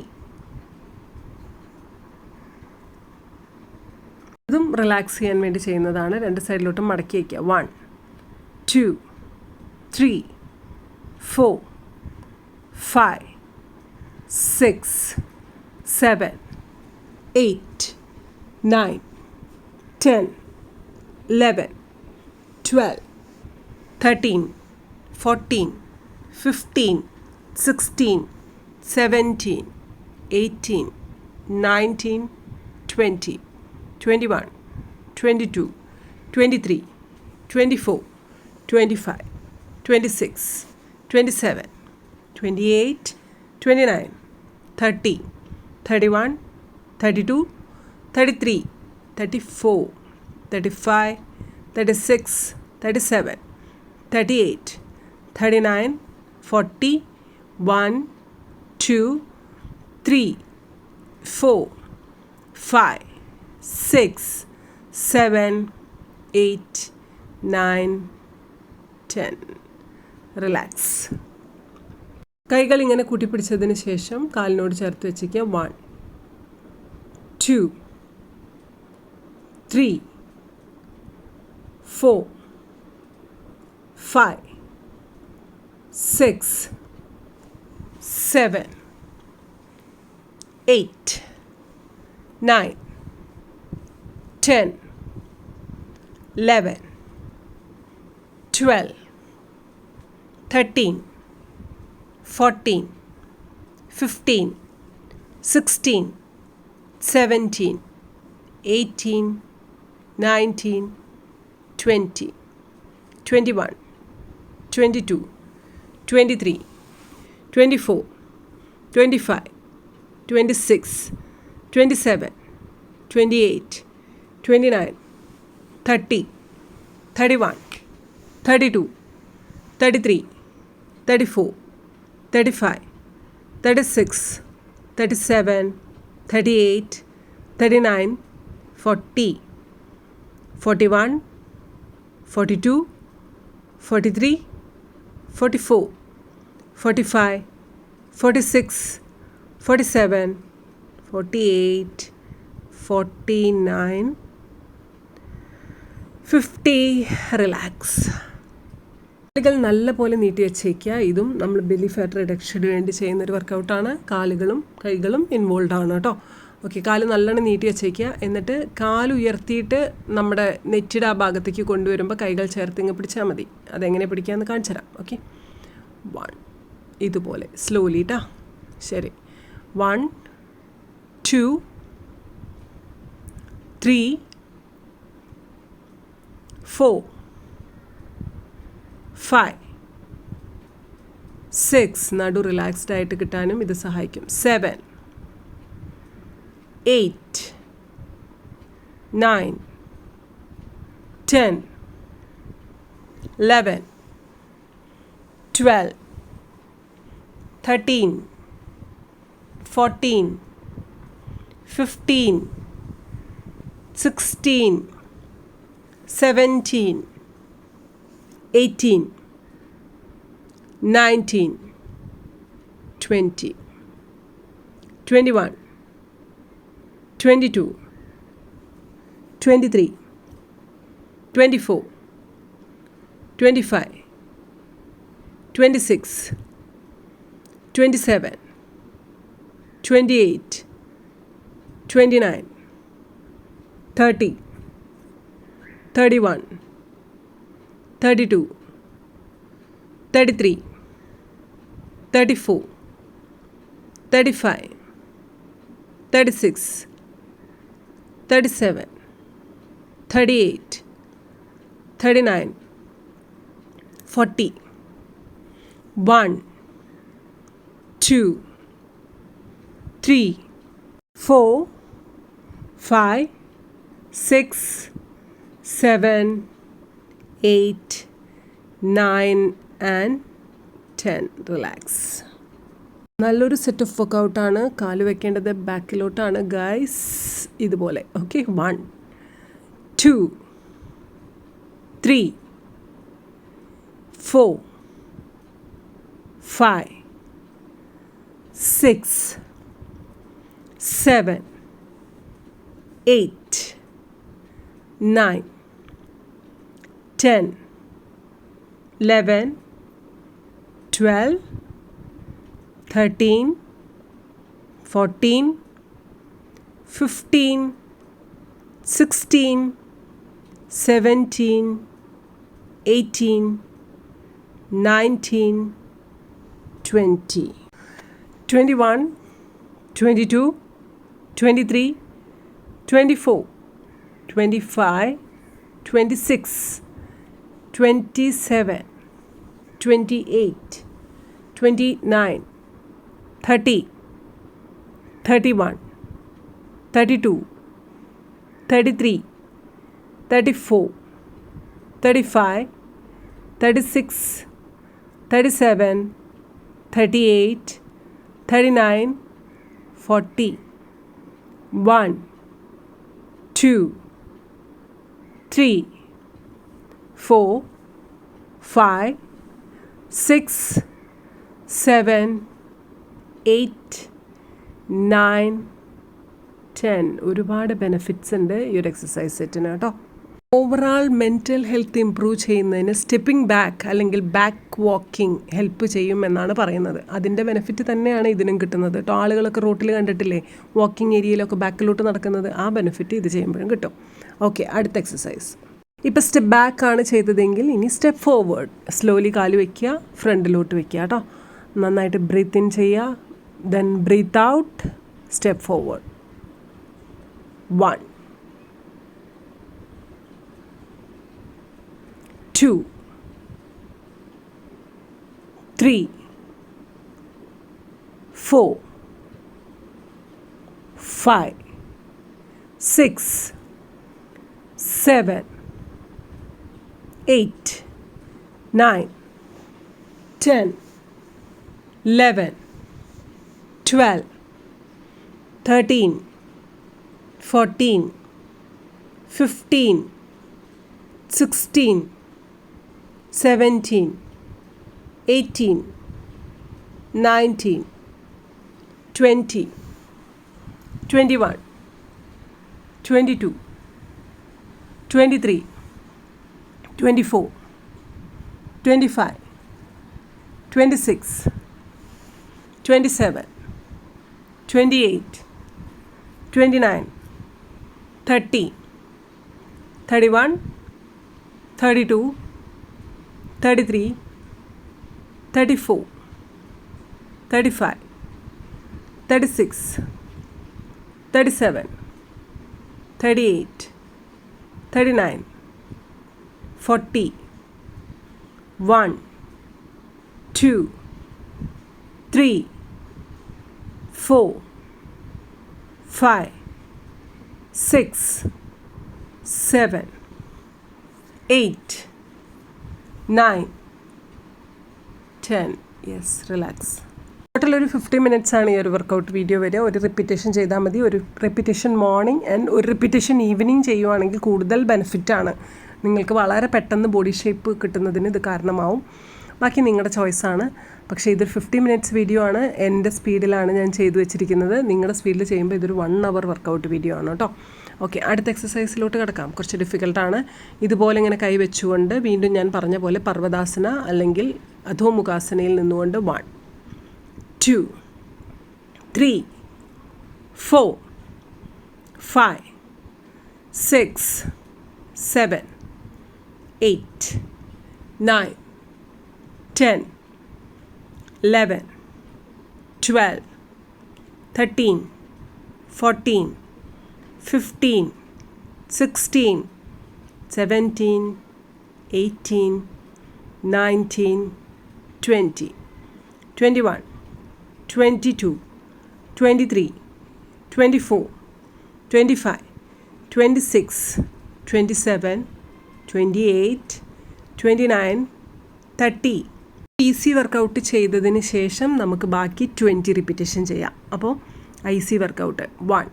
Speaker 1: ഇതും റിലാക്സ് ചെയ്യാൻ വേണ്ടി ചെയ്യുന്നതാണ്. രണ്ട് സൈഡിലോട്ടും മടക്കി വയ്ക്കുക. 1, 2, 3, 4, 5, 6, 7, 8, 9, 10, 11, 12, 13, 14, 15, 16, 17, 18, 19, 20, 21, 22, 23, 24, 25, 26, 27, 28, 29, 30, 31, 32, 33, 34, 35, 36, 37, 38, 39, 40, 1, 2, 3, 4, 5, 6, 7, 8, 9, 10. റിലാക്സ്. കൈകൾ ഇങ്ങനെ കൂട്ടിപ്പിടിച്ചതിന് ശേഷം കാലിനോട് ചേർത്ത് വെച്ചിരിക്കുക. 1, 2, 3, 4, 5, 6, 7, 8, 9, 10, 11, 12, 13, 14, 15, 16, 17, 18, 19, 20, 21, 22, 23, 24, 25, 26, 27, 28, 29, 30, 31, 32, 33, 34, 35, 36, 37, 38, 39, 40, 41, 42, 43, 44, 45, 46, 47, 48, 49, 50. റിലാക്സ്. കാലുകൾ നല്ലപോലെ നീട്ടി വെച്ചേക്കുക. ഇതും നമ്മൾ ബെല്ലി ഫാറ്റ് റിഡക്ഷന് വേണ്ടി ചെയ്യുന്നൊരു വർക്കൗട്ടാണ്. കാലുകളും കൈകളും ഇൻവോൾവ് ആണ് കേട്ടോ. ഓക്കെ, കാല് നല്ലോണം നീട്ടി വെച്ചേക്കുക. എന്നിട്ട് കാല് ഉയർത്തിയിട്ട് നമ്മുടെ നെറ്റിയുടെ ആ ഭാഗത്തേക്ക് കൊണ്ടുവരുമ്പോൾ കൈകൾ ചേർത്ത് ഇങ്ങ് പിടിച്ചാൽ മതി. അതെങ്ങനെ പിടിക്കാമെന്ന് കാണിച്ചു തരാം. ഓക്കെ, 1 ഇതുപോലെ സ്ലോലി ട്ടാ. ശരി, 1, 2, 3, 4, 5, 6 നടു റിലാക്സ്ഡ് ആയിട്ട് കിട്ടാനും ഇത് സഹായിക്കും. 7, 8, 9, 10, 11, 12, 13, 14, 15, 16, 17, 18, 19, 20, 21, 22, 23, 24, 25, 26, 27, 28, 29, 30, 31, 32, 33, 34, 35, 36, 37, 38, 39, 40, 1, 2, 3, 4, 5, 6, 7, 8, 9 and 10. റിലാക്സ്. നല്ലൊരു സെറ്റ് ഓഫ് വർക്കൗട്ടാണ്. കാല് വെക്കേണ്ടത് ബാക്കിലോട്ടാണ് ഗൈസ്, ഇതുപോലെ. ഓക്കെ, 1, 2, 3, 4, 5, 6, 7, 8, 9, 10, 11, 12, 13, 14, 15, 16, 17, 18, 19, 20, 21, 22, 23, 24, 25, 26, 27, 28, 29, 30, 31, 32, 33, 34, 35, 36, 37, 38, 39, 40, 1, 2, 3, 4, 5, 6, 7, 8, 9, 10. ഒരുപാട് ബെനിഫിറ്റ്സ് ഉണ്ട് ഈ ഒരു എക്സസൈസ് സെറ്റിന് കേട്ടോ. ഓവറാൾ മെൻ്റൽ ഹെൽത്ത് ഇമ്പ്രൂവ് ചെയ്യുന്നതിന് സ്റ്റെപ്പിംഗ് ബാക്ക് അല്ലെങ്കിൽ ബാക്ക് വാക്കിംഗ് ഹെൽപ്പ് ചെയ്യും എന്നാണ് പറയുന്നത്. അതിൻ്റെ ബെനിഫിറ്റ് തന്നെയാണ് ഇതിനും കിട്ടുന്നത് കേട്ടോ. ആളുകളൊക്കെ റോട്ടിൽ കണ്ടിട്ടില്ലേ വാക്കിംഗ് ഏരിയയിലൊക്കെ ബാക്കിലോട്ട് നടക്കുന്നത്, ആ ബെനിഫിറ്റ് ഇത് ചെയ്യുമ്പോഴും കിട്ടും. ഓക്കെ, അടുത്ത എക്സസൈസ്. ഇപ്പോൾ സ്റ്റെപ്പ് ബാക്ക് ആണ് ചെയ്തതെങ്കിൽ ഇനി സ്റ്റെപ്പ് ഫോർവേഡ്. സ്ലോലി കാല് വയ്ക്കുക, ഫ്രണ്ടിലോട്ട് വയ്ക്കുക കേട്ടോ. നന്നായിട്ട് ബ്രീത്ത് ഇൻ ചെയ്യുക, then breathe out, step forward. 1 2 3 4 5 6 7 8 9 10 11 12 13 14 15 16 17 18 19 20 21 22 23 24 25 26 27 28 29 30 31 32 33 34 35 36 37 38 39 40 1 2 3 4 5 6 7 8 9 10. Yes, relax. Total ഒരു 50 മിനിറ്റ്സ് ആണ് ഈ ഒരു വർക്കൗട്ട് വീഡിയോ വരിക. ഒരു റിപ്പീറ്റേഷൻ ചെയ്താൽ മതി. ഒരു റിപ്പീറ്റേഷൻ മോർണിംഗ് ആൻഡ് ഒരു റിപ്പീറ്റേഷൻ ഈവനിങ് ചെയ്യുവാണെങ്കിൽ കൂടുതൽ ബെനിഫിറ്റാണ്. നിങ്ങൾക്ക് വളരെ പെട്ടെന്ന് ബോഡി ഷേപ്പ് കിട്ടുന്നതിന് ഇത് കാരണമാവും. ബാക്കി നിങ്ങളുടെ ചോയ്സാണ്. പക്ഷേ ഇതൊരു 50 മിനിറ്റ്സ് വീഡിയോ ആണ്. എൻ്റെ സ്പീഡിലാണ് ഞാൻ ചെയ്തു വെച്ചിരിക്കുന്നത്. നിങ്ങളുടെ സ്പീഡിൽ ചെയ്യുമ്പോൾ ഇതൊരു 1 hour വർക്കൗട്ട് വീഡിയോ ആണ് കേട്ടോ. ഓക്കെ, അടുത്ത എക്സസൈസിലോട്ട് കിടക്കാം. കുറച്ച് ഡിഫിക്കൽട്ടാണ്. ഇതുപോലെ ഇങ്ങനെ കൈ വെച്ചുകൊണ്ട് വീണ്ടും ഞാൻ പറഞ്ഞ പോലെ പർവ്വതാസന അല്ലെങ്കിൽ അധോമുഖാസനയിൽ നിന്നുകൊണ്ട് 1 2 3 4 5 6 7 8 9 10 11 12 13 14 15 16 17 18 19 20 21 22 23 24 25 26 27 28 29 30. ഈസി വർക്കൗട്ട് ചെയ്തതിന് ശേഷം നമുക്ക് ബാക്കി 20 റിപ്പീറ്റേഷൻ ചെയ്യാം. അപ്പോൾ ഈസി വർക്കൗട്ട് 1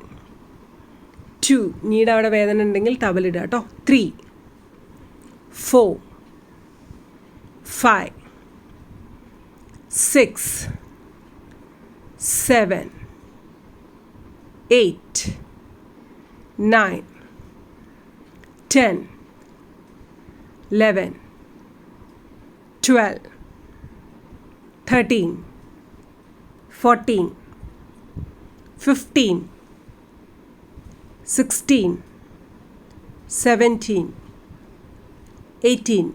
Speaker 1: 2, നീടെ അവിടെ വേദന ഉണ്ടെങ്കിൽ ടവലിടുക കേട്ടോ. 3 4 5 6 7 8 9 10 11 12 13 14 15 16 17 18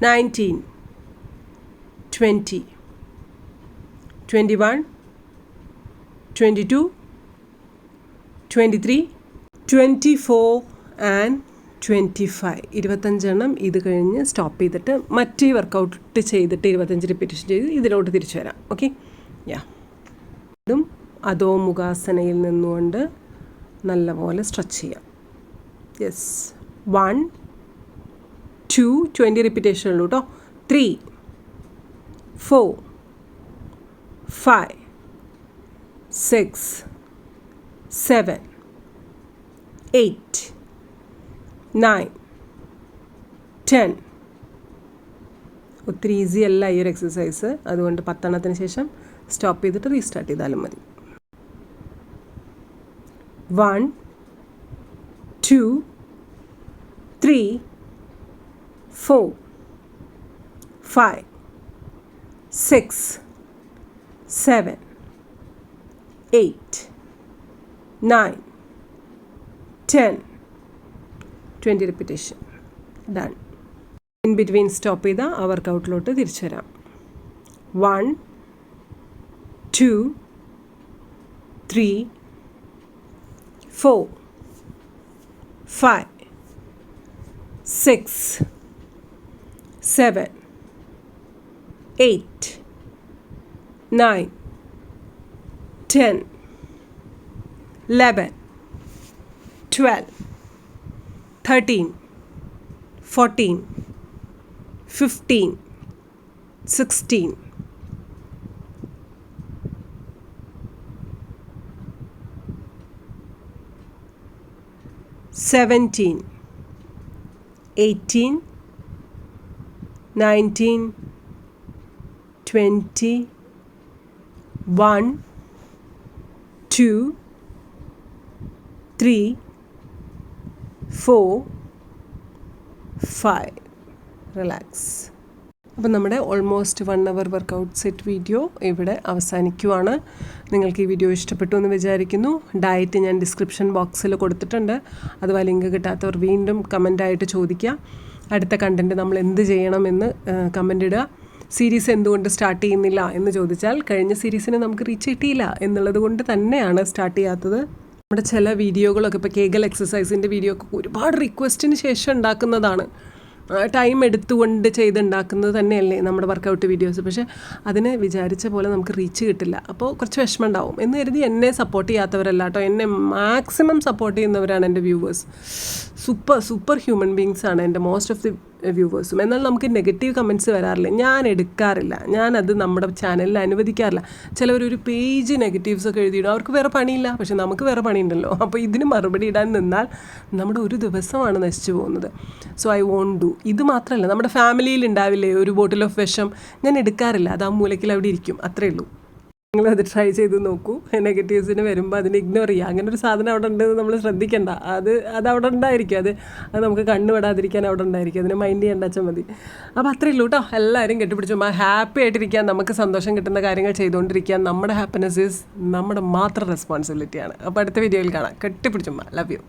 Speaker 1: 19 20 21 22 23 24 ആൻഡ് 25. 25 ഇത് കഴിഞ്ഞ് സ്റ്റോപ്പ് ചെയ്തിട്ട് മറ്റേ വർക്കൗട്ട് ചെയ്തിട്ട് 25 റിപ്പീറ്റേഷൻ ചെയ്ത് ഇതിലോട്ട് തിരിച്ചു വരാം. ഓക്കെ, ഇതും അധോമുഖാസനയിൽ നിന്നുകൊണ്ട് നല്ലപോലെ സ്ട്രെച്ച് ചെയ്യാം. യെസ്, 1 2 20 റിപ്പീറ്റേഷൻ ഉള്ളൂ കേട്ടോ. 3 4 5 6 7 8 9 10. ഒത്തിരി ഈസി അല്ല ഈ ഒരു എക്സസൈസ്. അതുകൊണ്ട് 10 ശേഷം സ്റ്റോപ്പ് ചെയ്തിട്ട് റീസ്റ്റാർട്ട് ചെയ്താലും മതി. 1 2 3, 4, 5, 6, 7, 8, 9, 10, 20 repetition. Done. In between stop ചെയ്ത ആ വർക്കൗട്ടിലോട്ട് തിരിച്ചു വരാം. 1, 2, 3, 4, 5, 6, 7, 8, 9, 10, 11, 12, 13, 14, 15, 16, 17, 18, 19, 20, 1, 2, 3, 4, 5. റിലാക്സ്. അപ്പം നമ്മുടെ almost 1 hour workout set video ഇവിടെ അവസാനിക്കുവാണ്. നിങ്ങൾക്ക് ഈ വീഡിയോ ഇഷ്ടപ്പെട്ടു എന്ന് വിചാരിക്കുന്നു. ഡയറ്റ് ഞാൻ ഡിസ്ക്രിപ്ഷൻ ബോക്സിൽ കൊടുത്തിട്ടുണ്ട്. അഥവാ ലിങ്ക് കിട്ടാത്തവർ വീണ്ടും കമൻ്റായിട്ട് ചോദിക്കുക. അടുത്ത കണ്ടൻറ്റ് നമ്മൾ എന്ത് ചെയ്യണമെന്ന് കമൻ്റ് ഇടുക. സീരീസ് എന്തുകൊണ്ട് സ്റ്റാർട്ട് ചെയ്യുന്നില്ല എന്ന് ചോദിച്ചാൽ കഴിഞ്ഞ സീരീസിന് നമുക്ക് റീച്ച് കിട്ടിയില്ല എന്നുള്ളത് കൊണ്ട് തന്നെയാണ് സ്റ്റാർട്ട് ചെയ്യാത്തത്. നമ്മുടെ ചില വീഡിയോകളൊക്കെ ഇപ്പോൾ കേഗൽ എക്സസൈസിൻ്റെ വീഡിയോ ഒക്കെ ഒരുപാട് റിക്വസ്റ്റിന് ശേഷം ഉണ്ടാക്കുന്നതാണ്. ടൈം എടുത്തുകൊണ്ട് ചെയ്തുണ്ടാക്കുന്നത് തന്നെയല്ലേ നമ്മുടെ വർക്കൗട്ട് വീഡിയോസ്. പക്ഷേ അതിന് വിചാരിച്ച പോലെ നമുക്ക് റീച്ച് കിട്ടില്ല. അപ്പോൾ കുറച്ച് വിഷമം ഉണ്ടാവും എന്ന് കരുതി എന്നെ സപ്പോർട്ട് ചെയ്യാത്തവരല്ല കേട്ടോ. എന്നെ മാക്സിമം സപ്പോർട്ട് ചെയ്യുന്നവരാണ് എൻ്റെ വ്യൂവേഴ്സ്. സൂപ്പർ ഹ്യൂമൻ ബീങ്സ് ആണ് എൻ്റെ മോസ്റ്റ് ഓഫ് ദി വ്യൂവേഴ്സും. എന്നാൽ നമുക്ക് നെഗറ്റീവ് കമൻറ്റ്സ് വരാറില്ല. ഞാൻ എടുക്കാറില്ല. ഞാനത് നമ്മുടെ ചാനലിൽ അനുവദിക്കാറില്ല. ചിലവരൊരു പേജ് നെഗറ്റീവ്സ് ഒക്കെ എഴുതിയിടും. അവർക്ക് വേറെ പണിയില്ല, പക്ഷെ നമുക്ക് വേറെ പണിയുണ്ടല്ലോ. അപ്പോൾ ഇതിന് മറുപടി ഇടാൻ നിന്നാൽ നമ്മുടെ ഒരു ദിവസമാണ് നശിച്ചു പോകുന്നത്. So I won't do. ഇത് മാത്രമല്ല, നമ്മുടെ ഫാമിലിയിൽ ഉണ്ടാവില്ലേ ഒരു ബോട്ടിൽ ഓഫ് വിഷം, ഞാൻ എടുക്കാറില്ല. അത് ആ മൂലയ്ക്കിൽ അവിടെ ഇരിക്കും. അത്രയേ ഉള്ളൂ. നിങ്ങളത് ട്രൈ ചെയ്ത് നോക്കൂ. നെഗറ്റീവ്സിന് വരുമ്പോൾ അതിനെ ഇഗ്നോർ ചെയ്യുക. അങ്ങനെ ഒരു സാധനം അവിടെ ഉണ്ടെന്ന് നമ്മൾ ശ്രദ്ധിക്കേണ്ട. അത് അവിടെ ഉണ്ടായിരിക്കും. അത് നമുക്ക് കണ്ണുപെടാതിരിക്കാൻ അവിടെ ഉണ്ടായിരിക്കും. അതിനെ മൈൻഡ് ചെയ്യേണ്ട മതി. അപ്പോൾ അത്രയേ ഉള്ളൂ കേട്ടോ. എല്ലാവരും കെട്ടിപ്പിടിച്ചു ഹാപ്പി ആയിട്ടിരിക്കാൻ, നമുക്ക് സന്തോഷം കിട്ടുന്ന കാര്യങ്ങൾ ചെയ്തുകൊണ്ടിരിക്കാൻ. നമ്മുടെ ഹാപ്പിനെസ് ഈസ് നമ്മുടെ മാത്രം റെസ്പോൺസിബിലിറ്റിയാണ്. അപ്പോൾ അടുത്ത വീഡിയോയിൽ കാണാം. കെട്ടിപ്പിടിച്ചു ലവ് യു.